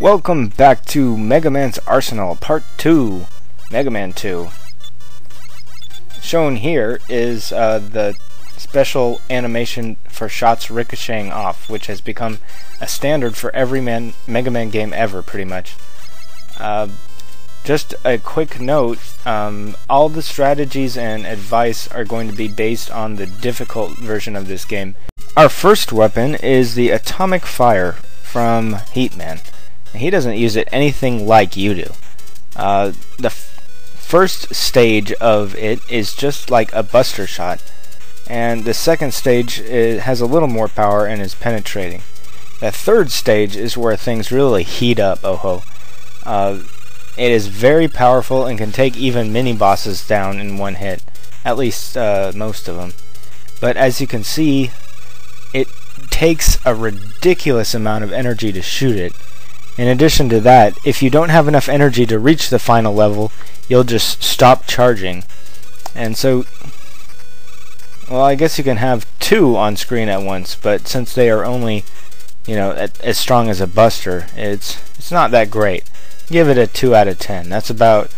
Welcome back to Mega Man's Arsenal Part 2, Mega Man 2. Shown here is the special animation for shots ricocheting off, which has become a standard for every Mega Man game ever, pretty much. Just a quick note, all the strategies and advice are going to be based on the difficult version of this game. Our first weapon is the Atomic Fire from Heatman. He doesn't use it anything like you do. The first stage of it is just like a buster shot, and the second stage has a little more power and is penetrating. The third stage is where things really heat up, It is very powerful and can take even mini-bosses down in one hit, at least most of them. But as you can see, it takes a ridiculous amount of energy to shoot it. In addition to that, if you don't have enough energy to reach the final level, you'll just stop charging. And so, well, I guess you can have two on screen at once, but since they are only, as strong as a buster, it's not that great. Give it a 2 out of 10. That's about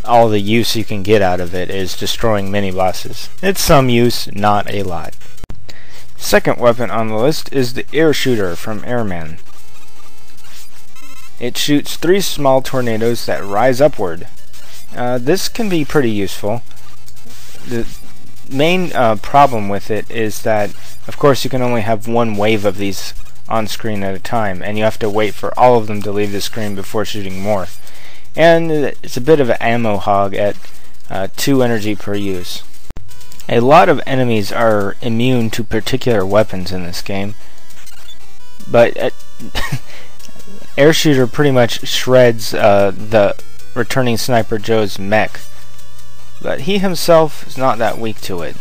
all the use you can get out of it, is destroying mini-bosses. It's some use, not a lot. Second weapon on the list is the Air Shooter from Airman. It shoots 3 small tornadoes that rise upward. This can be pretty useful. The main problem with it is that, of course, you can only have one wave of these on screen at a time, and you have to wait for all of them to leave the screen before shooting more. And it's a bit of an ammo hog at 2 energy per use. A lot of enemies are immune to particular weapons in this game, but Air Shooter pretty much shreds the returning Sniper Joe's mech, but he himself is not that weak to it.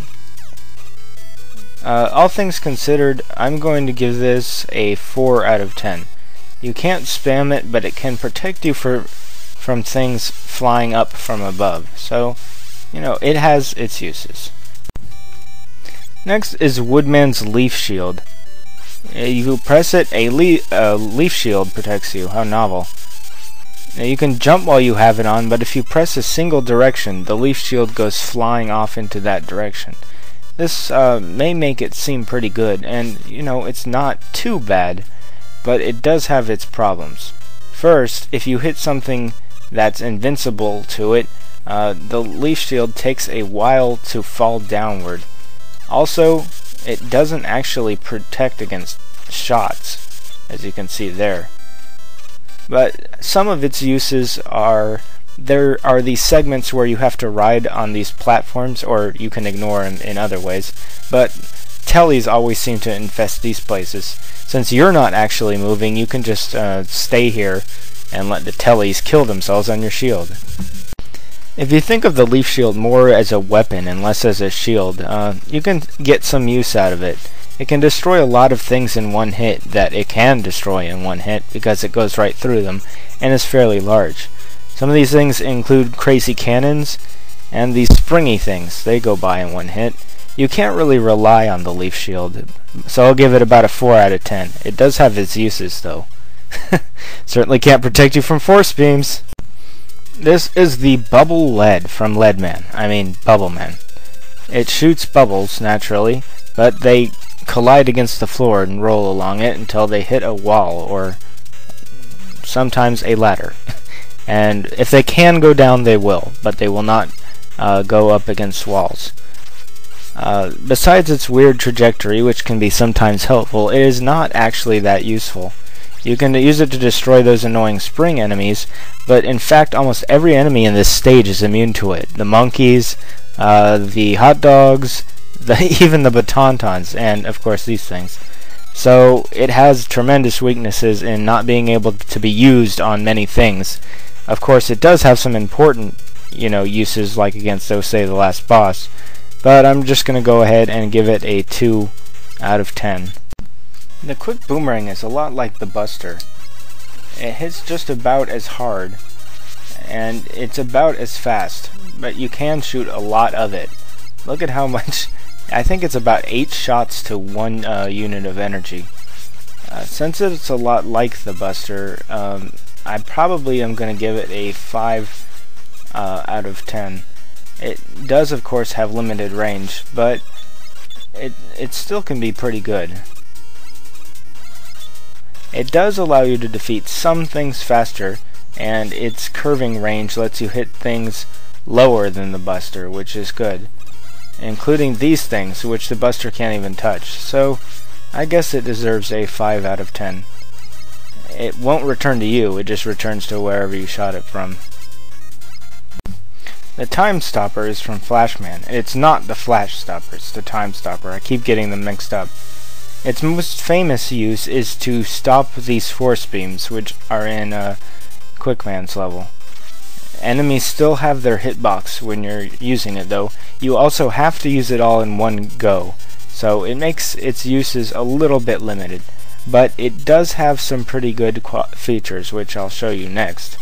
All things considered, I'm going to give this a 4 out of 10. You can't spam it, but it can protect you from things flying up from above, so, it has its uses. Next is Woodman's Leaf Shield. You press it, a leaf shield protects you. How novel. Now, you can jump while you have it on, but if you press a single direction, the leaf shield goes flying off into that direction. This may make it seem pretty good, and, it's not too bad, but it does have its problems. First, if you hit something that's invincible to it, the leaf shield takes a while to fall downward. Also, it doesn't actually protect against shots, as you can see there. But some of its uses are, there are these segments where you have to ride on these platforms, or you can ignore them in other ways, but tellies always seem to infest these places. Since you're not actually moving, you can just stay here and let the tellies kill themselves on your shield. If you think of the leaf shield more as a weapon and less as a shield, you can get some use out of it. It can destroy a lot of things in one hit that it can destroy in one hit because it goes right through them and is fairly large. Some of these things include crazy cannons and these springy things. They go by in one hit. You can't really rely on the leaf shield, so I'll give it about a 4 out of 10. It does have its uses, though. Certainly can't protect you from force beams. This is the Bubble Lead from Bubble Man. It shoots bubbles, naturally, but they collide against the floor and roll along it until they hit a wall, or sometimes a ladder. And if they can go down, they will, but they will not go up against walls. Besides its weird trajectory, which can be sometimes helpful, it is not actually that useful. You can use it to destroy those annoying spring enemies, but in fact almost every enemy in this stage is immune to it. The monkeys, the hot dogs, even the batantons, and of course these things. So it has tremendous weaknesses in not being able to be used on many things. Of course it does have some important, uses, like against, say, the last boss, but I'm just going to go ahead and give it a 2 out of 10. The quick boomerang is a lot like the buster. It hits just about as hard, and it's about as fast, but you can shoot a lot of it. Look at how much. I think it's about 8 shots to 1 unit of energy. Since it's a lot like the Buster, I probably am going to give it a 5 out of 10. It does, of course, have limited range, but it still can be pretty good. It does allow you to defeat some things faster, and its curving range lets you hit things lower than the Buster, which is good, including these things, which the Buster can't even touch. So I guess it deserves a 5 out of 10. It won't return to you, it just returns to wherever you shot it from. The Time Stopper is from Flashman. It's not the Flash Stopper, it's the Time Stopper. I keep getting them mixed up. Its most famous use is to stop these force beams, which are in Quickman's level. Enemies still have their hitbox when you're using it, though. You also have to use it all in one go, so it makes its uses a little bit limited. But it does have some pretty good features, which I'll show you next.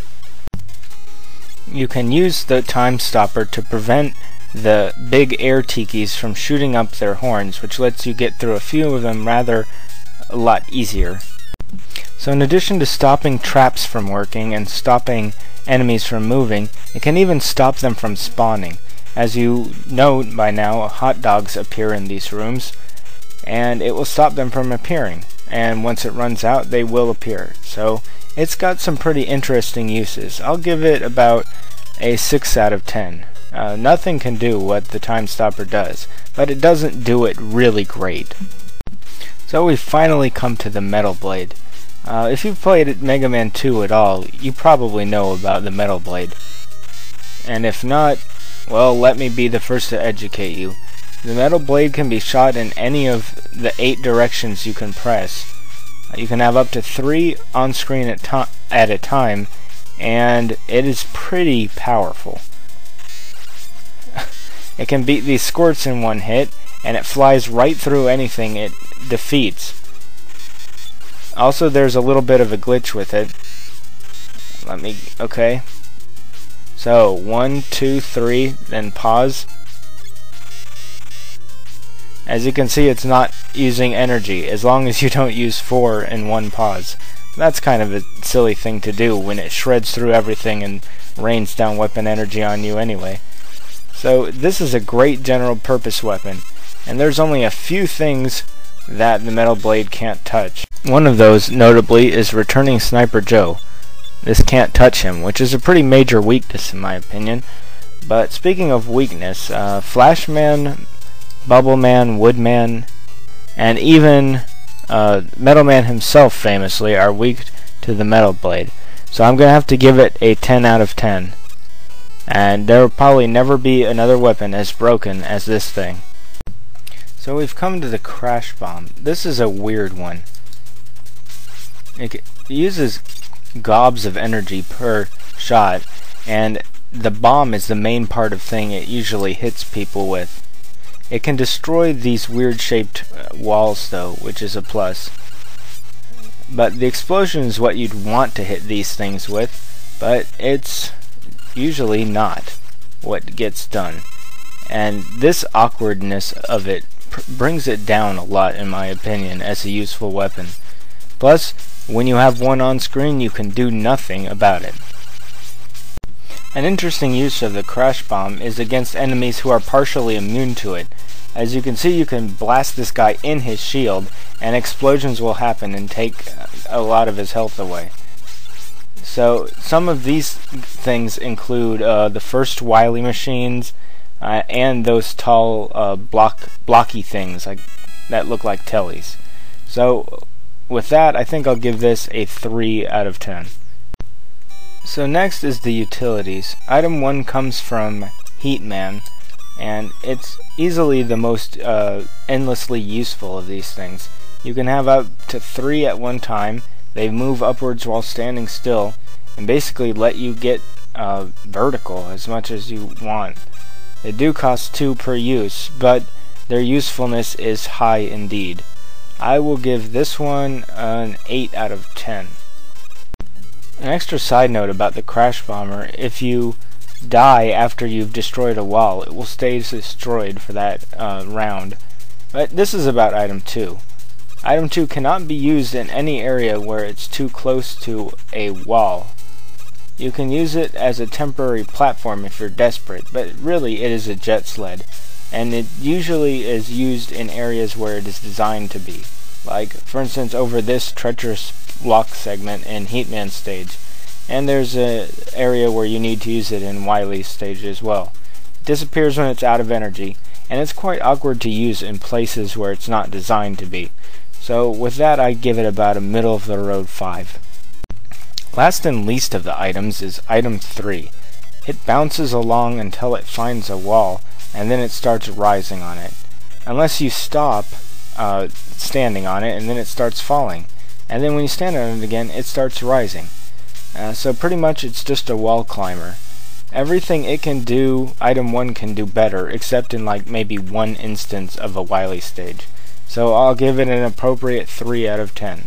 You can use the Time Stopper to prevent the big air tikis from shooting up their horns, which lets you get through a few of them a lot easier. So in addition to stopping traps from working and stopping enemies from moving, it can even stop them from spawning. As you know by now, hot dogs appear in these rooms, and it will stop them from appearing. And once it runs out, they will appear. So it's got some pretty interesting uses. I'll give it about a 6 out of 10. Nothing can do what the Time Stopper does, but it doesn't do it really great. So we've finally come to the Metal Blade. If you've played Mega Man 2 at all, you probably know about the Metal Blade. And if not, well, let me be the first to educate you. The Metal Blade can be shot in any of the 8 directions you can press. You can have up to 3 on screen at a time, and it is pretty powerful. It can beat these squirts in one hit, and it flies right through anything it defeats. Also, there's a little bit of a glitch with it. Okay. So, 1, 2, 3, then pause. As you can see, it's not using energy, as long as you don't use 4 in one pause. That's kind of a silly thing to do when it shreds through everything and rains down weapon energy on you anyway. So this is a great general purpose weapon, and there's only a few things that the Metal Blade can't touch. One of those, notably, is Returning Sniper Joe. This can't touch him, which is a pretty major weakness in my opinion. But speaking of weakness, Flashman, Bubbleman, Woodman, and even Metal Man himself famously are weak to the Metal Blade. So I'm going to have to give it a 10 out of 10. And there will probably never be another weapon as broken as this thing. So we've come to the Crash Bomb. This is a weird one. It uses gobs of energy per shot, and the bomb is the main part of thing it usually hits people with. It can destroy these weird shaped walls though, which is a plus. But the explosion is what you'd want to hit these things with, but it's usually not what gets done. And this awkwardness of it brings it down a lot in my opinion as a useful weapon. Plus, when you have one on screen, you can do nothing about it. An interesting use of the Crash Bomb is against enemies who are partially immune to it. As you can see, you can blast this guy in his shield, and explosions will happen and take a lot of his health away. So, some of these things include the first Wily machines, and those tall blocky things that look like tellies. So, with that, I think I'll give this a 3 out of 10. So next is the utilities. Item 1 comes from Heatman, and it's easily the most endlessly useful of these things. You can have up to 3 at one time. They move upwards while standing still, and basically let you get vertical as much as you want. They do cost 2 per use, but their usefulness is high indeed. I will give this one an 8 out of 10. An extra side note about the Crash Bomber: if you die after you've destroyed a wall, it will stay destroyed for that round. But this is about item 2. Item 2 cannot be used in any area where it's too close to a wall. You can use it as a temporary platform if you're desperate, but really it is a jet sled, and it usually is used in areas where it is designed to be. Like, for instance, over this treacherous block segment in Heatman's stage, and there's an area where you need to use it in Wily's stage as well. It disappears when it's out of energy, and it's quite awkward to use in places where it's not designed to be. So with that, I give it about a middle-of-the-road 5. Last and least of the items is item 3. It bounces along until it finds a wall, and then it starts rising on it. Unless you stop standing on it, and then it starts falling. And then when you stand on it again, it starts rising. So pretty much it's just a wall climber. Everything it can do, item 1 can do better, except in like maybe one instance of a Wily stage. So I'll give it an appropriate 3 out of 10.